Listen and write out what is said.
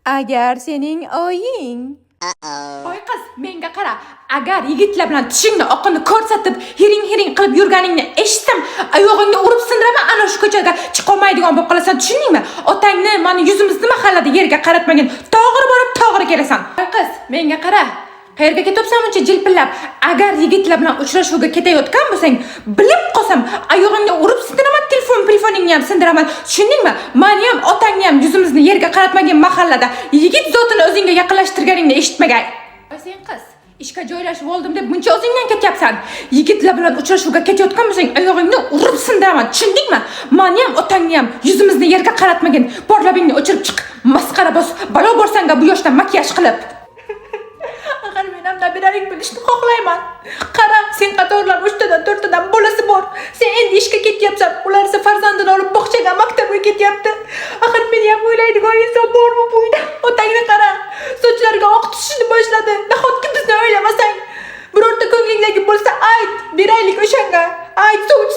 Agar sening oying voy qiz, menga qara. Agar yigitlar bilan tishingni oqini ko'rsatib, hiring qilib yurganingni eshitsam, oyog'ingni urib sindiraman, ana shu ko'chaga chiqolmaydigan bo'lib qolasan, tushundingmi? Otangni, mana yuzimizni mahallada yerga qaratmagan, to'g'ri borib, to'g'ri kelasan. Voy qiz, menga qara. Qayerga ketyapsan uncha jilpillab? Agar yigitlar bilan uchrashuvga ketayotgan bo'lsang, bilib qolsam, oyog'ingni urib sindiraman, telefoningni ham sindiraman. Tushundingmi? Meni ham, otangni ham yuzimizni yerga qaratmagan mahallada yigit zotini o'zingga yaqinlashtirganingni eshitmagay. Voy sen qiz, ishga joylashib oldim deb buncha o'zingdan ketyapsan. Yigitlar bilan uchrashuvga ketayotgan bo'lsang, oyog'ingni urib sindiraman. Tushundingmi? Meni ham, otangni ham yuzimizni yerga qaratmagan. Porlabingni o'chirib chiq. Masxara bos. Balo borsanga bu yoshda makiyaj qilib. Axir men ham nabiralik bilishni xohlayman. Qara, sen qatorlar 3 tadan 4 tadan bolasi bor. Sen endi ishga ketyapsan. Ular esa farzandini olib bog'chaga, maktabga ketyapti. Axir meni ham o'ylaydigan inson bormi bu uyda? Otangni qara. Sochlariga oq tushishni boshladi. Nahotki bizni o'ylamasang? Birorta ko'nglingdagi bo'lsa ayt, beraylik o'shanga. Ayt, sovchi